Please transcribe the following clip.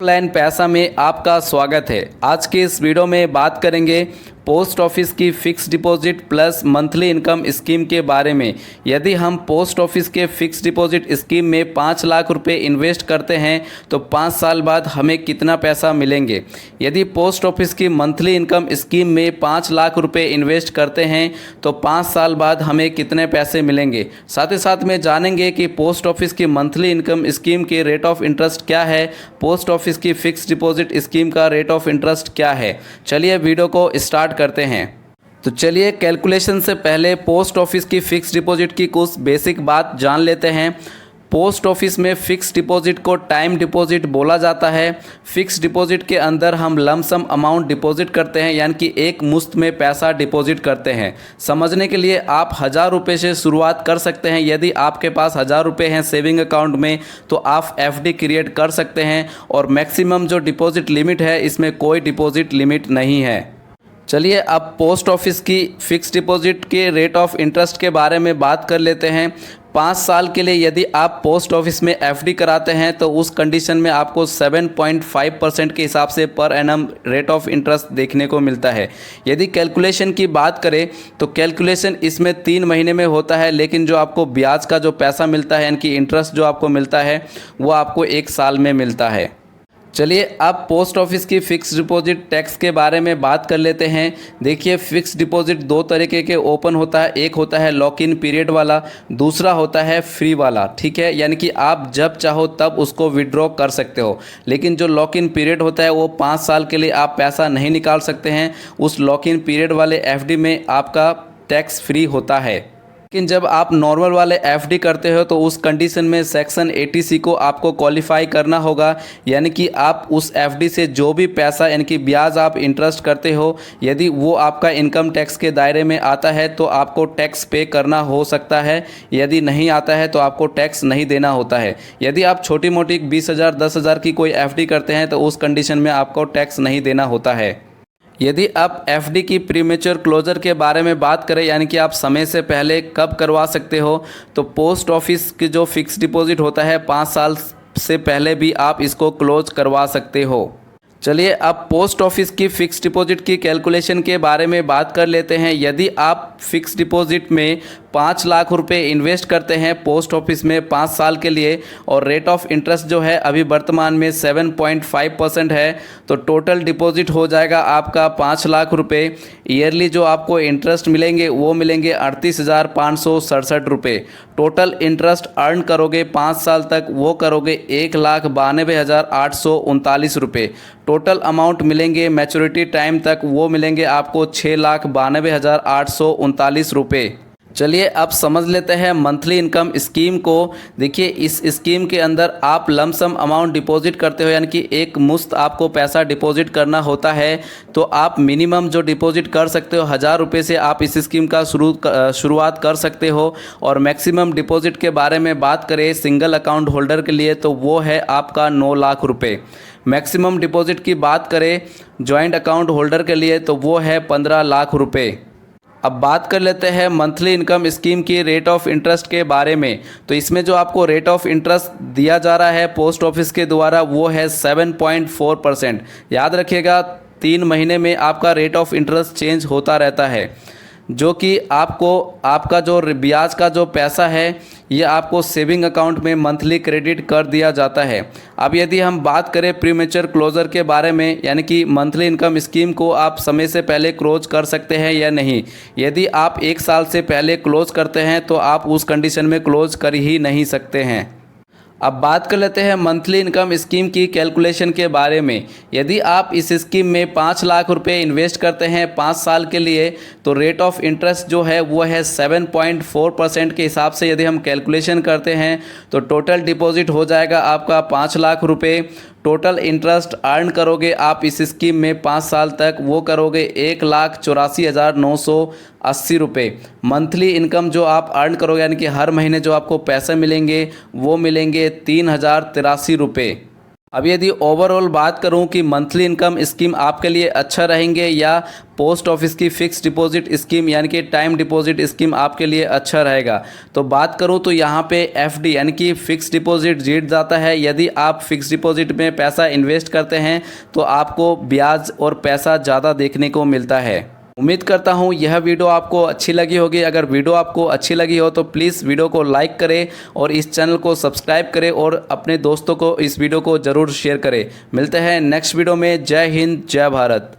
Online पैसा में आपका स्वागत है। आज के इस वीडियो में बात करेंगे पोस्ट ऑफिस की fix deposit plus monthly income scheme के बारे में। यदि हम पोस्ट ऑफिस के फिक्स डिपॉजिट स्कीम में 5 लाख रुपए इन्वेस्ट करते हैं तो 5 साल बाद हमें कितना पैसा मिलेंगे। यदि पोस्ट ऑफिस की मंथली इनकम स्कीम में 5 लाख रुपए इन्वेस्ट करते हैं तो 5 साल बाद हमें कितने पैसे मिलेंगे। साथ ही साथ में जानेंगे कि पोस्ट ऑफिस की मंथली इनकम स्कीम के रेट ऑफ इंटरेस्ट क्या है, पोस्ट ऑफिस की फिक्स डिपॉजिट स्कीम का रेट ऑफ इंटरेस्ट क्या है। चलिए वीडियो को स्टार्ट करते हैं। तो चलिए कैलकुलेशन से पहले पोस्ट ऑफिस की फिक्स डिपॉजिट की कुछ बेसिक बात जान लेते हैं। पोस्ट ऑफिस में फिक्स डिपॉजिट को टाइम डिपॉजिट बोला जाता है। फिक्स डिपॉजिट के अंदर हम लमसम अमाउंट डिपॉजिट करते हैं, यानी कि एक मुश्त में पैसा डिपॉजिट करते हैं। समझने के लिए आप 1000 रुपये से शुरुआत कर सकते हैं। यदि आपके पास 1000 रुपये हैं सेविंग अकाउंट में तो आप एफडी क्रिएट कर सकते हैं और मैक्सिमम जो डिपॉजिट लिमिट है इसमें कोई डिपॉजिट लिमिट नहीं है। चलिए अब पोस्ट ऑफिस की फिक्स डिपॉजिट के रेट ऑफ इंटरेस्ट के बारे में बात कर लेते हैं। 5 साल के लिए यदि आप पोस्ट ऑफिस में एफडी कराते हैं तो उस कंडीशन में आपको 7.5% के हिसाब से per annum rate of interest देखने को मिलता है। यदि कैलकुलेशन की बात करें तो कैलकुलेशन इसमें 3 महीने में होता है, लेकिन जो आपको ब्याज का जो पैसा मिलता है यानी कि इंटरेस्ट जो आपको मिलता है वो आपको 1 साल में मिलता है। चलिए अब पोस्ट ऑफिस की फ़िक्स डिपॉजिट टैक्स के बारे में बात कर लेते हैं। देखिए फ़िक्स डिपॉजिट 2 तरीके के ओपन होता है। एक होता है लॉक इन पीरियड वाला, दूसरा होता है फ्री वाला। ठीक है, यानी कि आप जब चाहो तब उसको विड्रॉ कर सकते हो। लेकिन जो लॉक इन पीरियड होता है वो 5 साल के लिए आप पैसा नहीं निकाल सकते हैं। उस लॉक इन पीरियड वाले एफडी में आपका टैक्स फ्री होता है। लेकिन जब आप नॉर्मल वाले एफडी करते हो तो उस कंडीशन में सेक्शन 80C को आपको क्वालिफाई करना होगा, यानी कि आप उस एफडी से जो भी पैसा यानी कि ब्याज आप इंटरेस्ट करते हो, यदि वो आपका इनकम टैक्स के दायरे में आता है तो आपको टैक्स पे करना हो सकता है। यदि नहीं आता है तो आपको टैक्स नहीं देना होता है। यदि आप छोटी मोटी 20,000 10,000 की कोई एफडी करते हैं तो उस कंडीशन में आपको टैक्स नहीं देना होता है। यदि आप एफडी की प्रीमेच्योर क्लोजर के बारे में बात करें, यानी कि आप समय से पहले कब करवा सकते हो, तो पोस्ट ऑफिस की जो फिक्स डिपॉजिट होता है 5 साल से पहले भी आप इसको क्लोज करवा सकते हो। चलिए अब पोस्ट ऑफिस की फ़िक्स डिपॉजिट की कैलकुलेशन के बारे में बात कर लेते हैं। यदि आप फिक्स डिपॉजिट में 5 लाख रुपए इन्वेस्ट करते हैं पोस्ट ऑफिस में 5 साल के लिए और रेट ऑफ इंटरेस्ट जो है अभी वर्तमान में 7.5% है, तो टोटल डिपॉजिट हो जाएगा आपका 5 लाख रुपए। ईयरली जो आपको इंटरेस्ट मिलेंगे वो मिलेंगे 38,567 रुपये। टोटल इंटरेस्ट अर्न करोगे 5 साल तक वो करोगे 1,92,839 रुपये। टोटल अमाउंट मिलेंगे मैच्योरिटी टाइम तक वो मिलेंगे आपको 6,92,839 रुपये। चलिए अब समझ लेते हैं मंथली इनकम स्कीम को। देखिए इस स्कीम के अंदर आप लमसम अमाउंट डिपॉजिट करते हो, यानी कि एक मुश्त आपको पैसा डिपॉजिट करना होता है। तो आप मिनिमम जो डिपॉजिट कर सकते हो 1000 रुपये से आप इस स्कीम का शुरुआत कर सकते हो। और मैक्सिमम डिपॉजिट के बारे में बात करें सिंगल अकाउंट होल्डर के लिए तो वो है आपका 9 लाख रुपये। मैक्सिमम डिपॉजिट की बात करें जॉइंट अकाउंट होल्डर के लिए तो वो है 15 लाख रुपये। अब बात कर लेते हैं मंथली इनकम स्कीम की रेट ऑफ इंटरेस्ट के बारे में। तो इसमें जो आपको रेट ऑफ इंटरेस्ट दिया जा रहा है पोस्ट ऑफिस के द्वारा वो है 7.4%। याद रखिएगा 3 महीने में आपका रेट ऑफ इंटरेस्ट चेंज होता रहता है, जो कि आपको आपका जो ब्याज का जो पैसा है ये आपको सेविंग अकाउंट में मंथली क्रेडिट कर दिया जाता है। अब यदि हम बात करें प्रीमेच्योर क्लोजर के बारे में, यानी कि मंथली इनकम स्कीम को आप समय से पहले क्लोज कर सकते हैं या नहीं। यदि आप 1 साल से पहले क्लोज करते हैं तो आप उस कंडीशन में क्लोज कर ही नहीं सकते हैं। अब बात कर लेते हैं मंथली इनकम स्कीम की कैलकुलेशन के बारे में। यदि आप इस स्कीम में 5 लाख रुपए इन्वेस्ट करते हैं 5 साल के लिए तो रेट ऑफ इंटरेस्ट जो है वो है 7.4% के हिसाब से यदि हम कैलकुलेशन करते हैं तो टोटल डिपॉजिट हो जाएगा आपका 5 लाख रुपए। टोटल इंटरेस्ट अर्न करोगे आप इस स्कीम में 5 साल तक वो करोगे 1,84,980 रुपये। मंथली इनकम जो आप अर्न करोगे यानी कि हर महीने जो आपको पैसे मिलेंगे वो मिलेंगे 3,083 रुपये। अब यदि ओवरऑल बात करूं कि मंथली इनकम स्कीम आपके लिए अच्छा रहेंगे या पोस्ट ऑफिस की फिक्स डिपॉजिट स्कीम यानी कि टाइम डिपॉजिट स्कीम आपके लिए अच्छा रहेगा, तो बात करूं तो यहाँ पे एफडी यानी कि फिक्स डिपॉजिट जीत जाता है। यदि आप फिक्स डिपॉजिट में पैसा इन्वेस्ट करते हैं तो आपको ब्याज और पैसा ज़्यादा देखने को मिलता है। उम्मीद करता हूँ यह वीडियो आपको अच्छी लगी होगी। अगर वीडियो आपको अच्छी लगी हो तो प्लीज़ वीडियो को लाइक करें और इस चैनल को सब्सक्राइब करें और अपने दोस्तों को इस वीडियो को ज़रूर शेयर करें। मिलते हैं नेक्स्ट वीडियो में। जय हिंद, जय भारत।